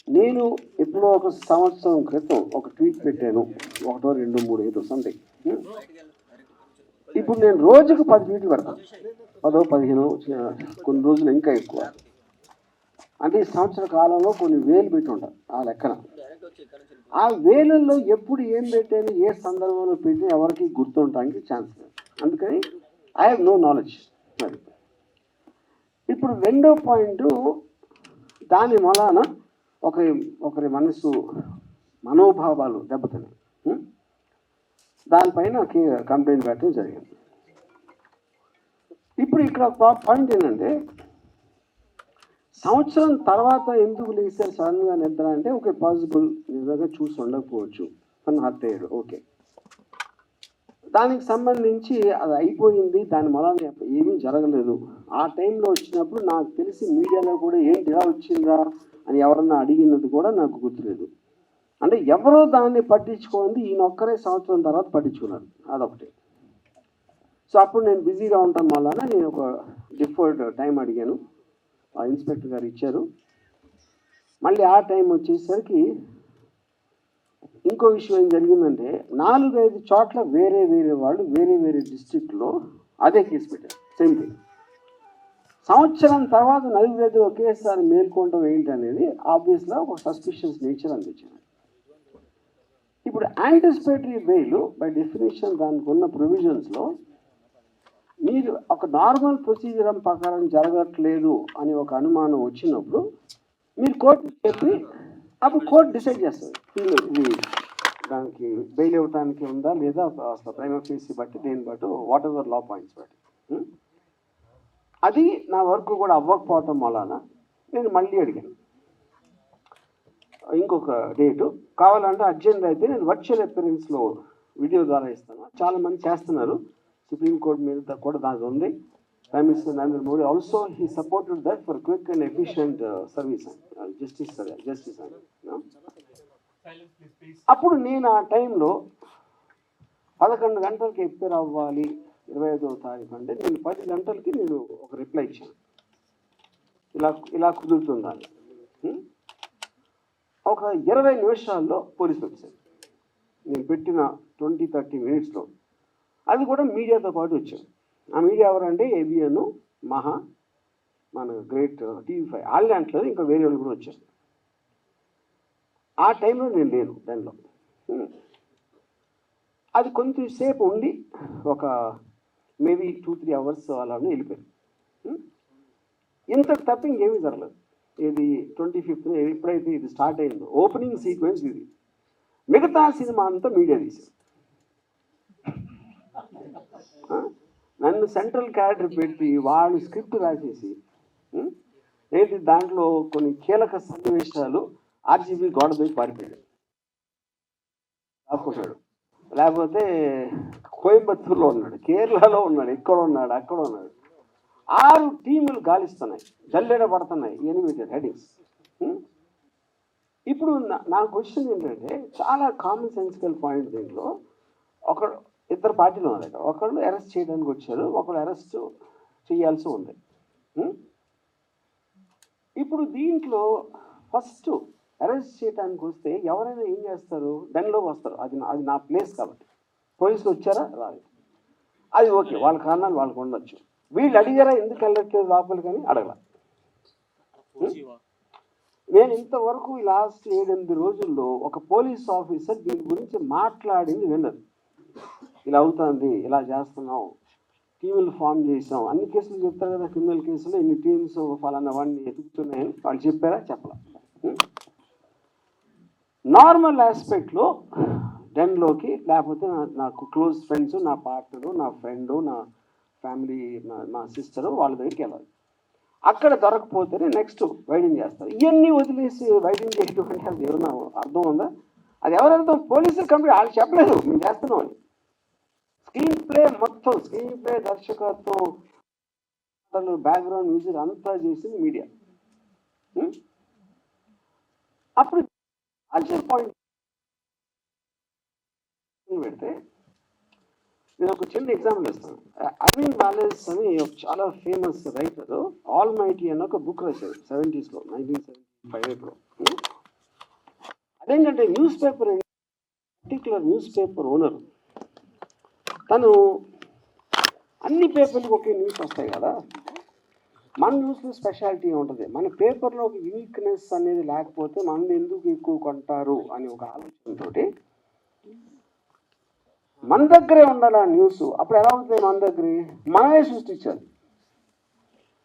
నేను ఎప్పుడో ఒక సంవత్సరం క్రితం ఒక ట్వీట్ పెట్టాను, 1 2 3 ఏదో సంథింగ్. ఇప్పుడు నేను రోజుకు 10 ట్వీట్లు పెడతాను, 10 15 కొన్ని రోజులు ఇంకా ఎక్కువ. అంటే ఈ సంవత్సర కాలంలో కొన్ని వేలు పెట్టి ఉంటాను ఆ లెక్కన. ఆ వేలల్లో ఎప్పుడు ఏం పెట్టాను, ఏ సందర్భంలో పెట్టి ఎవరికి గుర్తుండటానికి ఛాన్స్ లేదు. అందుకని ఐ హ్యావ్ నో నాలెడ్జ్. మరి ఇప్పుడు రెండో పాయింట్, దాని మూలాన ఒకరి మనసు మనోభావాలు దెబ్బతిన్నాయి. దానిపైన కంప్లైంట్ పెట్టడం జరిగింది. ఇప్పుడు ఇక్కడ పాయింట్ ఏంటంటే, సంవత్సరం తర్వాత ఎందుకు లేచారు సడన్గా నిద్ర అంటే, ఓకే పాసిబుల్ నిజంగా చూసి ఉండకపోవచ్చు, తను హత్య అయ్యాడు, ఓకే. దానికి సంబంధించి అది అయిపోయింది, దాని మూలాన ఏమీ జరగలేదు. ఆ టైంలో వచ్చినప్పుడు నాకు తెలిసి మీడియాలో కూడా ఏంటి ఇలా వచ్చిందా అని ఎవరన్నా అడిగినది కూడా నాకు గుర్తులేదు. అంటే ఎవరో దాన్ని పట్టించుకోండి, ఈయనొక్కరే సంవత్సరం తర్వాత పట్టించుకున్నారు, అదొకటి. సో అప్పుడు నేను బిజీగా ఉంటాం వల్ల నేను ఒక డిఫర్డ్ టైం అడిగాను, ఆ ఇన్స్పెక్టర్ గారు ఇచ్చారు. మళ్ళీ ఆ టైం వచ్చేసరికి ఇంకో విషయం ఏం జరిగిందంటే, 4-5 చోట్ల వేరే వాళ్ళు వేరే డిస్ట్రిక్ట్లో అదే కేసు పెట్టారు, సేమ్ థింగ్. సంవత్సరం తర్వాత 4 ఒకేసారి మేల్కొనడం ఏంటనేది ఆబ్వియస్గా ఒక సస్పిషియస్ నేచర్ అనిపించింది. ఇప్పుడు యాంటిసిపేటరీ బెయిల్ బై డెఫినేషన్ దానికి ఉన్న ప్రొవిజన్స్లో మీరు ఒక నార్మల్ ప్రొసీజర్ ప్రకారం జరగట్లేదు అని ఒక అనుమానం వచ్చినప్పుడు మీరు కోర్టుకి చెప్పి అప్పుడు కోర్టు డిసైడ్ చేస్తుంది, ఇది దానికి బెయిల్ ఇవ్వడానికి ఉందా లేదా, అసలు ప్రైమా ఫేసి బట్టి దేని బట్టి వాట్ ఎవర్ లా పాయింట్స్ బట్టి. అది నా వర్క్ కూడా అవ్వకపోవటం వలన నేను మళ్ళీ అడిగాను ఇంకొక డేటు కావాలంటే అర్జెంట్ అయితే నేను వర్చువల్ అపియరెన్స్లో వీడియో ద్వారా ఇస్తాను. చాలామంది చేస్తున్నారు, సుప్రీంకోర్టు మీద కూడా దాని ఉంది. Prime Minister Narendra Modi also he supported that for quick and efficient service, justice. అప్పుడు నేను ఆ టైంలో 11 గంటలకి ఎప్పేర్ అవ్వాలి 25వ తారీఖు అంటే, నేను 10 గంటలకి నేను ఒక రిప్లై ఇచ్చాను, ఇలా కుదురుతుందని. ఒక 20 నిమిషాల్లో పోలీసులు వచ్చారు, నేను పెట్టిన 20-30 మినిట్స్లో. అది కూడా మీడియాతో పాటు వచ్చారు. ఆ మీడియా ఎవరంటే ఏబిఎన్, మహా, మన గ్రేట్ TV5 వాళ్ళ దాంట్లో ఇంకా వేరే వాళ్ళు కూడా వచ్చారు. ఆ టైంలో నేను లేను దానిలో. అది కొంచెం సేపు ఉండి ఒక మేబీ 2-3 అవర్స్ అలా వెళ్ళిపోయారు. ఇంత తప్ప ఇంకేమీ జరగలేదు. ఇది 25th ఎప్పుడైతే ఇది స్టార్ట్ అయిందో ఓపెనింగ్ సీక్వెన్స్ ఇది. మిగతా సినిమా అంతా మీడియా తీశారు. నన్ను సెంట్రల్ క్యారెక్టర్ పెట్టి వాళ్ళు స్క్రిప్ట్ రాసేసి ఏంటి దాంట్లో కొన్ని కీలక సన్నివేశాలు RGB గోడపై పారిపోయాడు, ఆపుకున్నాడు. లేకపోతే కోయంబత్తూరులో ఉన్నాడు, కేరళలో ఉన్నాడు, ఇక్కడ ఉన్నాడు, అక్కడ ఉన్నాడు. 6 టీములు గాలిస్తున్నాయి, జల్లెడ పడుతున్నాయి, ఎనిమిటెడ్ హెడింగ్స్. ఇప్పుడు నా క్వశ్చన్ ఏంటంటే, చాలా కామన్ సెన్సికల్ పాయింట్ దీంట్లో. ఇద్దరు పార్టీలు ఉన్నాయి, ఒకళ్ళు అరెస్ట్ చేయడానికి వచ్చారు, ఒకళ్ళు అరెస్ట్ చేయాల్సి ఉంది. ఇప్పుడు దీంట్లో ఫస్ట్ అరెస్ట్ చేయడానికి వస్తే ఎవరైనా ఏం చేస్తారు, దానిలోకి వస్తారు. అది నా ప్లేస్ కాబట్టి. పోలీసులు వచ్చారా, రాలేదు, అది ఓకే, వాళ్ళ కారణాలు వాళ్ళకు ఉండొచ్చు. వీళ్ళు అడిగారా ఎందుకు వెళ్ళట్లేదు లోపలికి అని అడగల. నేను ఇంతవరకు ఈ లాస్ట్ 7-8 రోజుల్లో ఒక పోలీస్ ఆఫీసర్ దీని గురించి మాట్లాడింది విన్నది. ఇలా అవుతుంది, ఇలా చేస్తున్నాం, టీములు ఫామ్ చేసాం, అన్ని కేసులు చెప్తారు కదా, క్రిమినల్ కేసులు ఇన్ని టీమ్స్ ఫలానా వాడిని ఎదుగుతున్నాయని వాళ్ళు చెప్పారా, చెప్పలా. నార్మల్ ఆస్పెక్ట్లో డెన్లోకి లేకపోతే నాకు క్లోజ్ ఫ్రెండ్స్, నా పార్ట్నరు, నా ఫ్రెండు, నా ఫ్యామిలీ, నా సిస్టరు వాళ్ళ దగ్గరికి వెళ్ళాలి. అక్కడ దొరకపోతేనే నెక్స్ట్ వైడింగ్ చేస్తారు. ఇవన్నీ వదిలేసి వైడింగ్ చేయడం అంటే అది ఏమన్నా అర్థం ఉందా? అది ఎవరెళ్తాం, పోలీసులు కంప్లీట్ వాళ్ళు చెప్పలేదు మేము చేస్తున్నాం అని. స్క్రీన్ ప్లే దర్శకత్వం, బ్యాక్గ్రౌండ్ మ్యూజిక్ అంతా చేసింది మీడియా. అప్పుడు అర్జెంట్ పాయింట్ పెడితే నేను ఒక చిన్న ఎగ్జాంపుల్ ఇస్తాను. అరవింద్ వాలెస్ అని చాలా ఫేమస్ రైటర్, ఆల్ మైటీ అని ఒక బుక్ రాశారు 70s లో, 1975లో. అదేంటంటే news paper, particular news paper owner తను అన్ని పేపర్లకు ఒకే న్యూస్ వస్తాయి కదా, మన న్యూస్లో స్పెషాలిటీ ఉంటుంది. మన పేపర్లో ఒక యూనిక్నెస్ అనేది లేకపోతే మనం ఎందుకు ఎక్కువ కొంటారు అని ఒక ఆలోచనతోటి మన దగ్గరే ఉండాలి ఆ న్యూస్. అప్పుడు ఎలా అవుతుంది, మన దగ్గరే మనమే సృష్టించాలి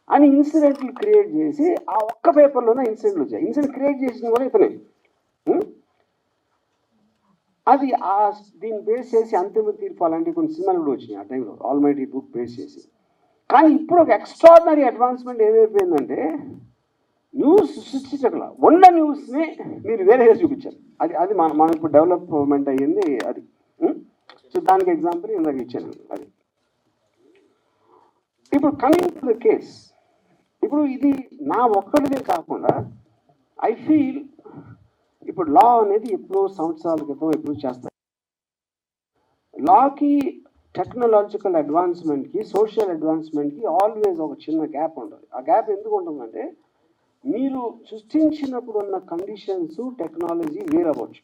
అని ఇన్సిడెంట్లు క్రియేట్ చేసి ఆ ఒక్క పేపర్లోనే ఇన్సిడెంట్లు వచ్చాయి. ఇన్సిడెంట్ క్రియేట్ చేసింది కూడా ఇతనే. అది దీన్ని బేస్ చేసి అంతిమ తీర్పు అలాంటి కొన్ని సినిమాలు కూడా వచ్చినాయి ఆ టైంలో, ఆల్మైటీ బుక్ బేస్ చేసి. కానీ ఇప్పుడు ఒక ఎక్స్ట్రాడినరీ అడ్వాన్స్మెంట్ ఏమైపోయిందంటే న్యూస్ సృష్టించగల ఉన్న న్యూస్ని మీరు వేరేగా చూపించారు. అది మనం ఇప్పుడు డెవలప్మెంట్ అయ్యింది అది. సో దానికి ఎగ్జాంపుల్ ఇందాక ఇచ్చాను అది. ఇప్పుడు కమింగ్ టు ద కేస్, ఇప్పుడు ఇది నా ఒక్కరిదే కాకుండా ఐ ఫీల్ ఇప్పుడు లా అనేది ఎప్పుడో సంవత్సరాల క్రితం ఎప్పుడు చేస్తారు. లాకి టెక్నాలజికల్ అడ్వాన్స్మెంట్కి సోషల్ అడ్వాన్స్మెంట్కి ఆల్వేస్ ఒక చిన్న గ్యాప్ ఉంటుంది. ఆ గ్యాప్ ఎందుకు ఉంటుందంటే మీరు సృష్టించినప్పుడు ఉన్న కండిషన్స్ టెక్నాలజీ వేరవచ్చు.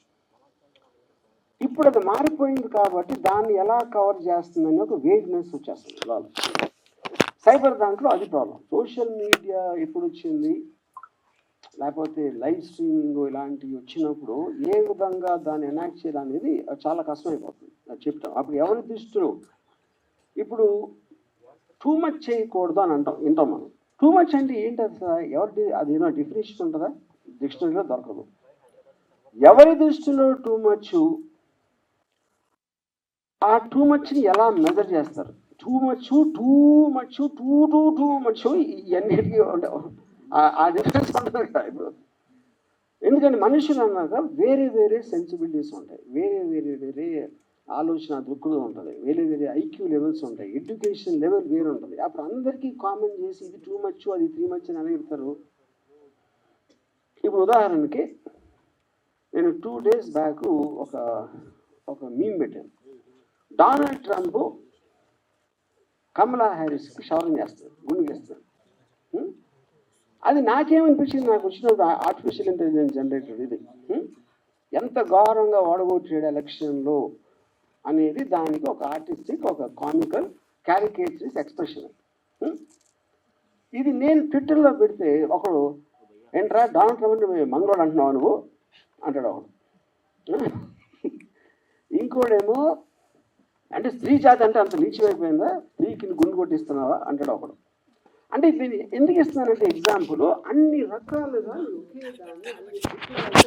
ఇప్పుడు అది మారిపోయింది కాబట్టి దాన్ని ఎలా కవర్ చేస్తుందని ఒక వేగ్నెస్ వచ్చేస్తుంది లాలో. సైబర్ దాంట్లో అది ప్రాబ్లం. సోషల్ మీడియా ఎప్పుడు వచ్చింది, లేకపోతే లైవ్ స్ట్రీమింగ్ ఇలాంటివి వచ్చినప్పుడు ఏ విధంగా దాన్ని ఎనాక్ట్ చేయడం అనేది చాలా కష్టమైపోతుంది. అది చెప్తాం. అప్పుడు ఎవరి దృష్టిలో ఇప్పుడు టూ మచ్ చేయకూడదు అని వింటాం మనం. టూ మచ్ అంటే ఏంటి అసలు, ఎవరి అది ఏదో డెఫినేషన్ ఉంటుందా, డిక్షనరీలో దొరకదు. ఎవరి దృష్టిలో టూ మచ్, ఆ టూ మచ్ని ఎలా మెజర్ చేస్తారు, టూ మచ్ ఇవన్నిటికీ ఆ డిఫరెన్స్ ఉంటుంది కదా ఇప్పుడు. ఎందుకంటే మనుషులు అన్నాక వేరే వేరే సెన్సిబిలిటీస్ ఉంటాయి, వేరే ఆలోచన దృక్కులు ఉంటుంది, వేరే ఐక్యూ లెవెల్స్ ఉంటాయి, ఎడ్యుకేషన్ లెవెల్ వేరే ఉంటుంది. అప్పుడు అందరికీ కామన్ చేసి ఇది టూ మచ్ అది 3 మచ్ అని అడుగుతారు. ఇప్పుడు ఉదాహరణకి నేను 2 days బ్యాక్ ఒక మీమ్ పెట్టాను. డొనాల్డ్ ట్రంప్ కమలా హ్యారిస్కి షవరింగ్ చేస్తాడు, గుండు చేస్తాడు. అది నాకేమనిపించింది, నాకు వచ్చిన ఆర్టిఫిషియల్ ఇంటెలిజెన్స్ జనరేటర్ ఇది ఎంత ఘోరంగా ఓడగొట్టాడు ఎలక్షన్లో అనేది దానికి ఒక ఆర్టిస్టిక్, ఒక కామికల్ క్యారికేచరిస్ట్ ఎక్స్ప్రెషన్. ఇది నేను ట్విట్టర్లో పెడితే ఒకడు ఏంట్రా డొనాల్డ్ ట్రంప్ మంగళోడు అంటున్నావు నువ్వు అంటాడు ఒకడు. ఇంకోడేమో అంటే స్త్రీ జాతి అంటే అంత నీచమైపోయిందా, స్త్రీకి గుండు కొట్టిస్తున్నావా అంటాడు ఒకడు. అంటే దీన్ని ఎందుకు ఇస్తున్నానంటే ఎగ్జాంపుల్, అన్ని రకాలుగా ఒకే దాన్ని